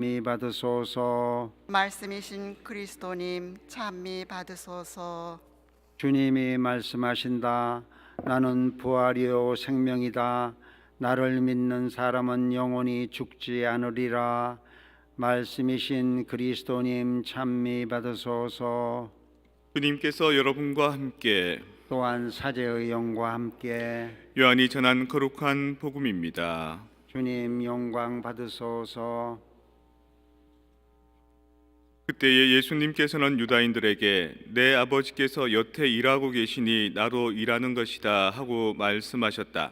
미 받으소서. 말씀이신 그리스도님 찬미 받으소서. 주님이 말씀하신다. 나는 부활이요 생명이다. 나를 믿는 사람은 영원히 죽지 않으리라. 말씀이신 그리스도님 찬미 받으소서. 주님께서 여러분과 함께 또한 사제의 영과 함께 요한이 전한 거룩한 복음입니다. 주님 영광 받으소서. 그때에 예수님께서는 유다인들에게 내 아버지께서 여태 일하고 계시니 나도 일하는 것이다 하고 말씀하셨다.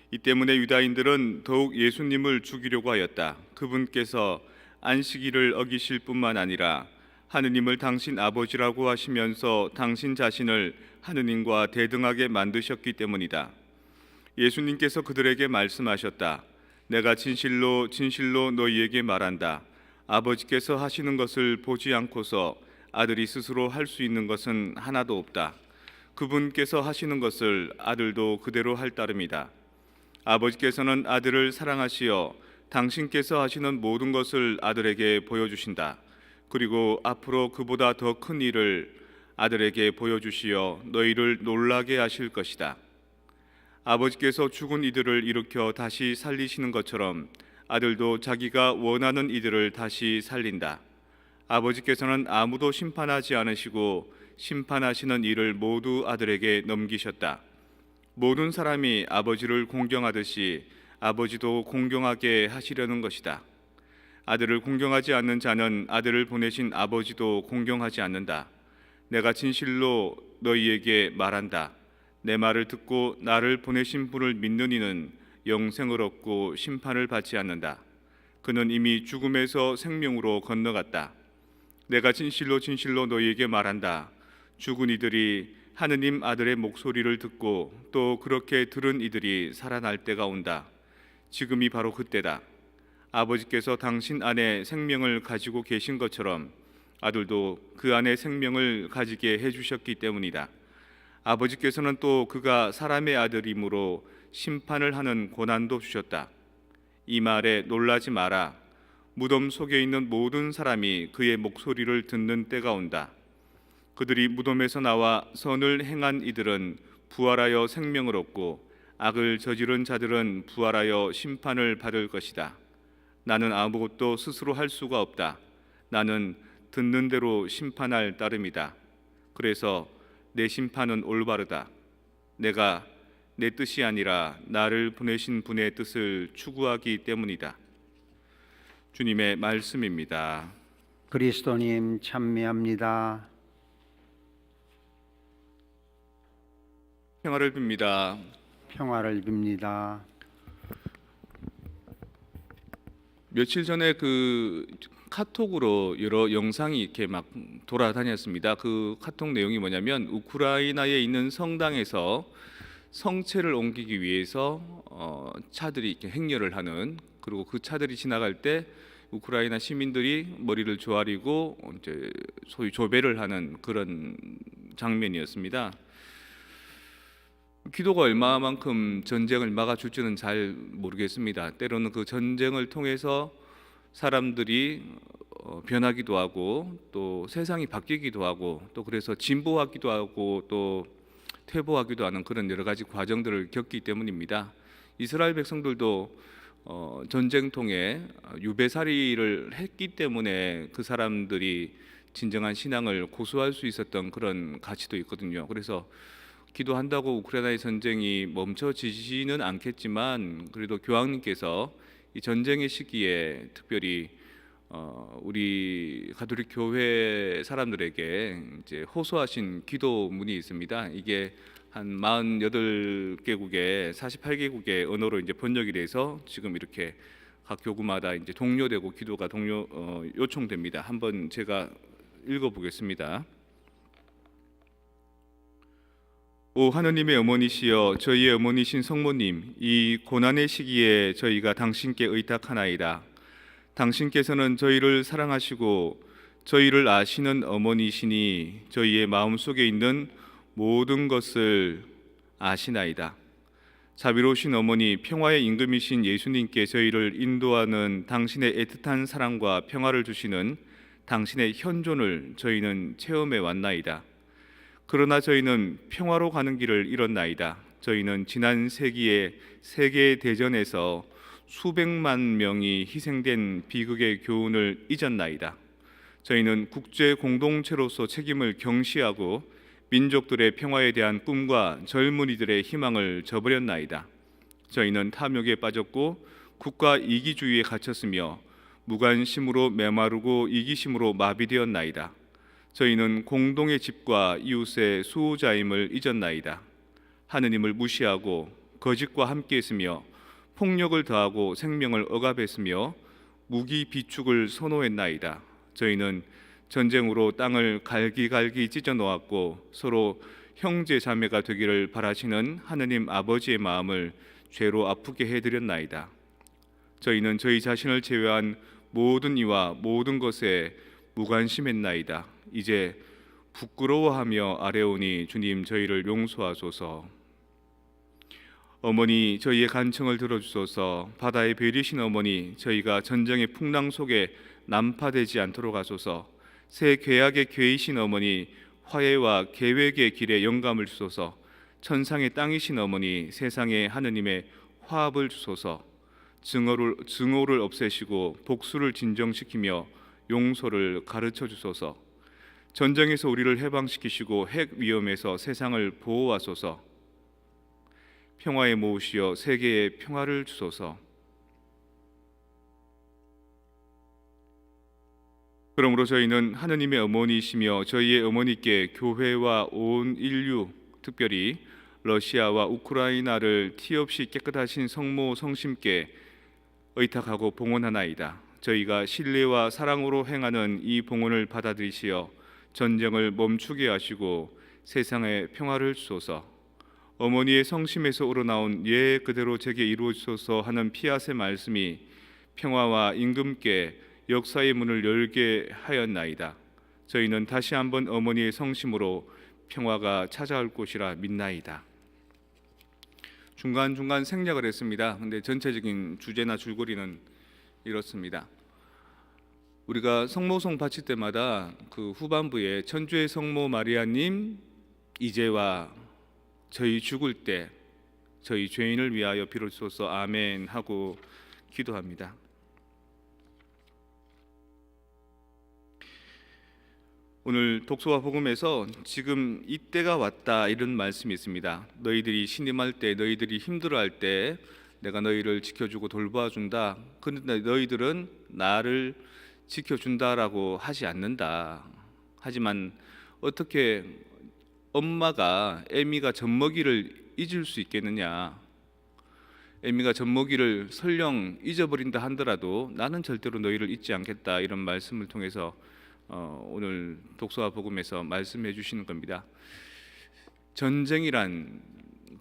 이 때문에 유다인들은 더욱 예수님을 죽이려고 하였다. 그분께서 안식일을 어기실 뿐만 아니라 하느님을 당신 아버지라고 하시면서 당신 자신을 하느님과 대등하게 만드셨기 때문이다. 예수님께서 그들에게 말씀하셨다. 내가 진실로 진실로 너희에게 말한다. 아버지께서 하시는 것을 보지 않고서 아들이 스스로 할 수 있는 것은 하나도 없다. 그분께서 하시는 것을 아들도 그대로 할 따름이다. 아버지께서는 아들을 사랑하시어 당신께서 하시는 모든 것을 아들에게 보여주신다. 그리고 앞으로 그보다 더 큰 일을 아들에게 보여주시어 너희를 놀라게 하실 것이다. 아버지께서 죽은 이들을 일으켜 다시 살리시는 것처럼 아들도 자기가 원하는 이들을 다시 살린다. 아버지께서는 아무도 심판하지 않으시고 심판하시는 일을 모두 아들에게 넘기셨다. 모든 사람이 아버지를 공경하듯이 아버지도 공경하게 하시려는 것이다. 아들을 공경하지 않는 자는 아들을 보내신 아버지도 공경하지 않는다. 내가 진실로 너희에게 말한다. 내 말을 듣고 나를 보내신 분을 믿는 이는 영생을 얻고 심판을 받지 않는다. 그는 이미 죽음에서 생명으로 건너갔다. 내가 진실로 진실로 너희에게 말한다. 죽은 이들이 하느님 아들의 목소리를 듣고 또 그렇게 들은 이들이 살아날 때가 온다. 지금이 바로 그때다. 아버지께서 당신 안에 생명을 가지고 계신 것처럼 아들도 그 안에 생명을 가지게 해주셨기 때문이다. 아버지께서는 또 그가 사람의 아들이므로 심판을 하는 고난도 주셨다. 이 말에 놀라지 마라. 무덤 속에 있는 모든 사람이 그의 목소리를 듣는 때가 온다. 그들이 무덤에서 나와 선을 행한 이들은 부활하여 생명을 얻고 악을 저지른 자들은 부활하여 심판을 받을 것이다. 나는 아무것도 스스로 할 수가 없다. 나는 듣는 대로 심판할 따름이다. 그래서 내 심판은 올바르다. 내가 내 뜻이 아니라 나를 보내신 분의 뜻을 추구하기 때문이다. 주님의 말씀입니다. 그리스도님 찬미합니다. 평화를 빕니다. 평화를 빕니다. 며칠 전에 그 카톡으로 여러 영상이 이렇게 막 돌아다녔습니다. 그 카톡 내용이 뭐냐면 우크라이나에 있는 성당에서 성체를 옮기기 위해서 차들이 이렇게 행렬을 하는, 그리고 그 차들이 지나갈 때 우크라이나 시민들이 머리를 조아리고 이제 소위 조배를 하는 그런 장면이었습니다. 기도가 얼마만큼 전쟁을 막아줄지는 잘 모르겠습니다. 때로는 그 전쟁을 통해서 사람들이 변하기도 하고 또 세상이 바뀌기도 하고 또 그래서 진보하기도 하고 또 퇴보하기도 하는 그런 여러 가지 과정들을 겪기 때문입니다. 이스라엘 백성들도 전쟁 통해 유배살이를 했기 때문에 그 사람들이 진정한 신앙을 고수할 수 있었던 그런 가치도 있거든요. 그래서 기도한다고 우크라이나의 전쟁이 멈춰지지는 않겠지만 그래도 교황님께서 이 전쟁의 시기에 특별히 우리 가톨릭 교회 사람들에게 이제 호소하신 기도문이 있습니다. 이게 한 48개국의 48개국의 언어로 이제 번역이 돼서 지금 이렇게 각 교구마다 이제 독려되고 기도가 요청됩니다. 한번 제가 읽어보겠습니다. 오 하느님의 어머니시여 저희의 어머니신 성모님, 이 고난의 시기에 저희가 당신께 의탁하나이다. 당신께서는 저희를 사랑하시고 저희를 아시는 어머니시니 저희의 마음속에 있는 모든 것을 아시나이다. 자비로우신 어머니, 평화의 임금이신 예수님께 저희를 인도하는 당신의 애틋한 사랑과 평화를 주시는 당신의 현존을 저희는 체험해 왔나이다. 그러나 저희는 평화로 가는 길을 잃었나이다. 저희는 지난 세기의 세계 대전에서 수백만 명이 희생된 비극의 교훈을 잊었나이다. 저희는 국제 공동체로서 책임을 경시하고 민족들의 평화에 대한 꿈과 젊은이들의 희망을 저버렸나이다. 저희는 탐욕에 빠졌고 국가 이기주의에 갇혔으며 무관심으로 메마르고 이기심으로 마비되었나이다. 저희는 공동의 집과 이웃의 수호자임을 잊었나이다. 하느님을 무시하고 거짓과 함께했으며 폭력을 더하고 생명을 억압했으며 무기 비축을 선호했나이다. 저희는 전쟁으로 땅을 갈기갈기 찢어 놓았고 서로 형제 자매가 되기를 바라시는 하느님 아버지의 마음을 죄로 아프게 해드렸나이다. 저희는 저희 자신을 제외한 모든 이와 모든 것에 무관심했나이다. 이제 부끄러워하며 아뢰오니 주님 저희를 용서하소서. 어머니 저희의 간청을 들어주소서. 바다의 별이신 어머니 저희가 전쟁의 풍랑 속에 난파되지 않도록 하소서. 새 계약의 계이신 어머니 화해와 계획의 길에 영감을 주소서. 천상의 땅이신 어머니 세상에 하느님의 화합을 주소서. 증오를 없애시고 복수를 진정시키며 용서를 가르쳐 주소서. 전쟁에서 우리를 해방시키시고 핵 위험에서 세상을 보호하소서. 평화의 모으시어 세계에 평화를 주소서. 그러므로 저희는 하느님의 어머니이시며 저희의 어머니께 교회와 온 인류, 특별히 러시아와 우크라이나를 티 없이 깨끗하신 성모 성심께 의탁하고 봉헌하나이다. 저희가 신뢰와 사랑으로 행하는 이 봉헌을 받아들이시어 전쟁을 멈추게 하시고 세상에 평화를 주소서. 어머니의 성심에서 우러나온 예 그대로 제게 이루어지소서 하는 피앗의 말씀이 평화와 임금께 역사의 문을 열게 하였나이다. 저희는 다시 한번 어머니의 성심으로 평화가 찾아올 곳이라 믿나이다. 중간중간 생략을 했습니다. 근데 전체적인 주제나 줄거리는 이렇습니다. 우리가 성모송 바칠 때마다 그 후반부에 천주의 성모 마리아님 이제와 저희 죽을 때 저희 죄인을 위하여 비로소서 아멘 하고 기도합니다. 오늘 독서와 복음에서 지금 이때가 왔다 이런 말씀이 있습니다. 너희들이 신임할 때, 너희들이 힘들어할 때 내가 너희를 지켜주고 돌봐준다. 그런데 너희들은 나를 지켜준다라고 하지 않는다. 하지만 어떻게 엄마가 애미가 젖먹이를 잊을 수 있겠느냐. 애미가 젖먹이를 설령 잊어버린다 한더라도 나는 절대로 너희를 잊지 않겠다. 이런 말씀을 통해서 오늘 독서와 복음에서 말씀해 주시는 겁니다. 전쟁이란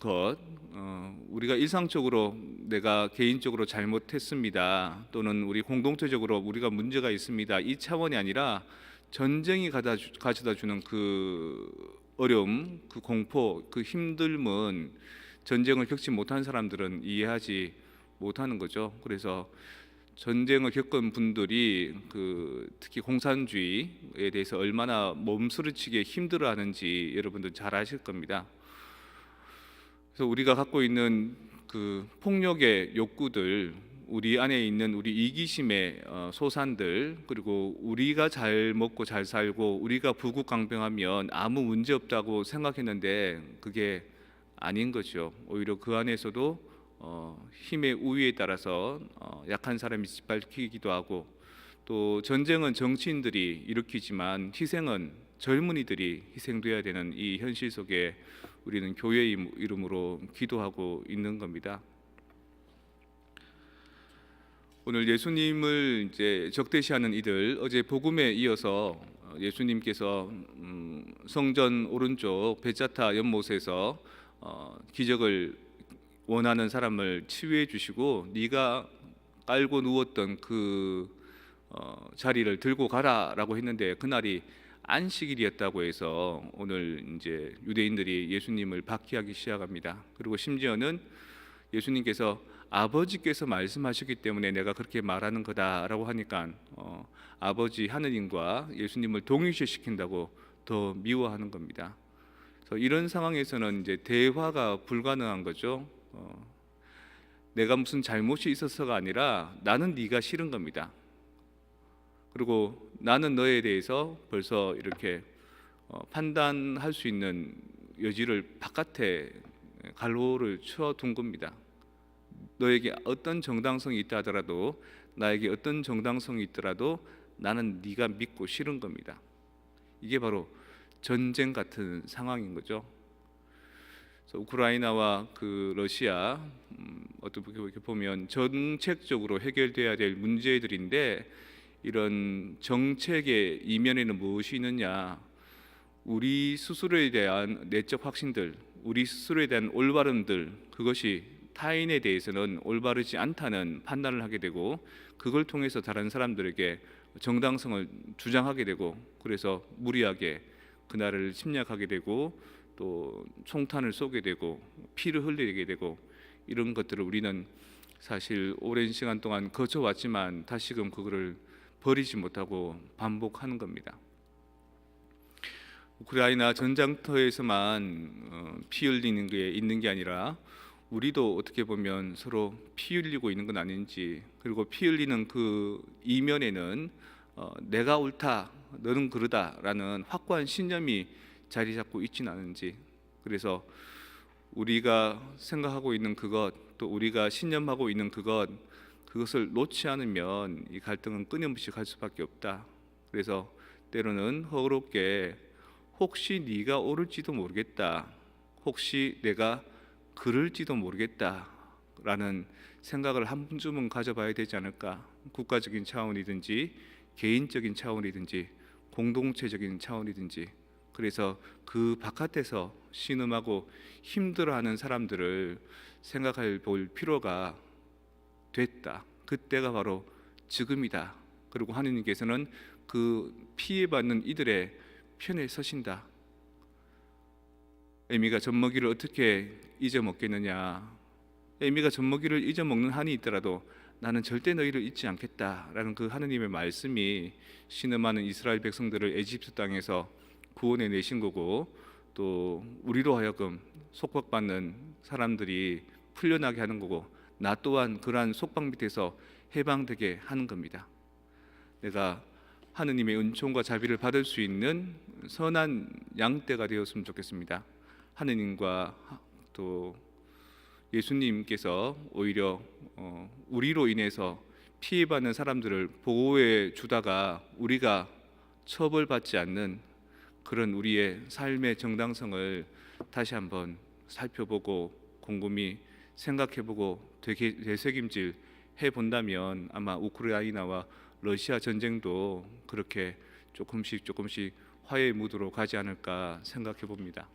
것, 우리가 일상적으로 내가 개인적으로 잘못했습니다 또는 우리 공동체적으로 우리가 문제가 있습니다 이 차원이 아니라 전쟁이 가져다 주는 그 어려움, 그 공포, 그 힘듦은 전쟁을 겪지 못한 사람들은 이해하지 못하는 거죠. 그래서 전쟁을 겪은 분들이 특히 공산주의에 대해서 얼마나 몸부림치게 힘들어하는지 여러분들 잘 아실 겁니다. 그래서 우리가 갖고 있는 그 폭력의 욕구들, 우리 안에 있는 우리 이기심의 소산들, 그리고 우리가 잘 먹고 잘 살고 우리가 부국강병하면 아무 문제 없다고 생각했는데 그게 아닌 거죠. 오히려 그 안에서도 힘의 우위에 따라서 약한 사람이 짓밟히기도 하고, 또 전쟁은 정치인들이 일으키지만 희생은 젊은이들이 희생돼야 되는 이 현실 속에 우리는 교회의 이름으로 기도하고 있는 겁니다. 오늘 예수님을 이제 적대시하는 이들, 어제 복음에 이어서 예수님께서 성전 오른쪽 베자타 연못에서 기적을 원하는 사람을 치유해 주시고 네가 깔고 누웠던 그 자리를 들고 가라라고 했는데 그날이 안식일이었다고 해서 오늘 이제 유대인들이 예수님을 박해하기 시작합니다. 그리고 심지어는 예수님께서 아버지께서 말씀하셨기 때문에 내가 그렇게 말하는 거다라고 하니까 아버지 하느님과 예수님을 동일시시킨다고 더 미워하는 겁니다. 그래서 이런 상황에서는 이제 대화가 불가능한 거죠. 내가 무슨 잘못이 있어서가 아니라 나는 네가 싫은 겁니다. 그리고 나는 너에 대해서 벌써 이렇게 판단할 수 있는 여지를 바깥에 갈로를 쳐둔 겁니다. 너에게 어떤 정당성이 있다 하더라도, 나에게 어떤 정당성이 있더라도 나는 네가 믿고 싫은 겁니다. 이게 바로 전쟁 같은 상황인 거죠. 그래서 우크라이나와 그 러시아 어떻게 보면 정책적으로 해결돼야 될 문제들인데, 이런 정책의 이면에는 무엇이 있느냐? 우리 스스로에 대한 내적 확신들, 우리 스스로에 대한 올바름들, 그것이 타인에 대해서는 올바르지 않다는 판단을 하게 되고, 그걸 통해서 다른 사람들에게 정당성을 주장하게 되고, 그래서 무리하게 그날을 침략하게 되고 또 총탄을 쏘게 되고 피를 흘리게 되고, 이런 것들을 우리는 사실 오랜 시간 동안 거쳐왔지만 다시금 그거를 버리지 못하고 반복하는 겁니다. 우크라이나 전장터에서만 피 흘리는 게 있는 게 아니라 우리도 어떻게 보면 서로 피 흘리고 있는 건 아닌지, 그리고 피 흘리는 그 이면에는 내가 옳다, 너는 그르다라는 확고한 신념이 자리 잡고 있지는 않은지, 그래서 우리가 생각하고 있는 그것, 또 우리가 신념하고 있는 그것을 놓지 않으면 이 갈등은 끊임없이 갈 수밖에 없다. 그래서 때로는 허구롭게 혹시 네가 옳을지도 모르겠다, 혹시 내가 그럴지도 모르겠다라는 생각을 한 번쯤은 가져봐야 되지 않을까. 국가적인 차원이든지 개인적인 차원이든지 공동체적인 차원이든지. 그래서 그 바깥에서 신음하고 힘들어하는 사람들을 생각해 볼 필요가 됐다. 그때가 바로 지금이다. 그리고 하느님께서는 그 피해받는 이들의 편에 서신다. 에미가 젖먹이를 어떻게 잊어먹겠느냐. 에미가 젖먹이를 잊어먹는 한이 있더라도 나는 절대 너희를 잊지 않겠다라는 그 하느님의 말씀이 신음하는 이스라엘 백성들을 에집트 땅에서 구원해 내신 거고, 또 우리로 하여금 속박받는 사람들이 풀려나게 하는 거고, 나 또한 그러한 속박 밑에서 해방되게 하는 겁니다. 내가 하느님의 은총과 자비를 받을 수 있는 선한 양떼가 되었으면 좋겠습니다. 하느님과 또 예수님께서 오히려 우리로 인해서 피해받는 사람들을 보호해 주다가 우리가 처벌받지 않는 그런 우리의 삶의 정당성을 다시 한번 살펴보고 곰곰이 생각해보고 되새김질 해본다면 아마 우크라이나와 러시아 전쟁도 그렇게 조금씩 화해의 무드로 가지 않을까 생각해 봅니다.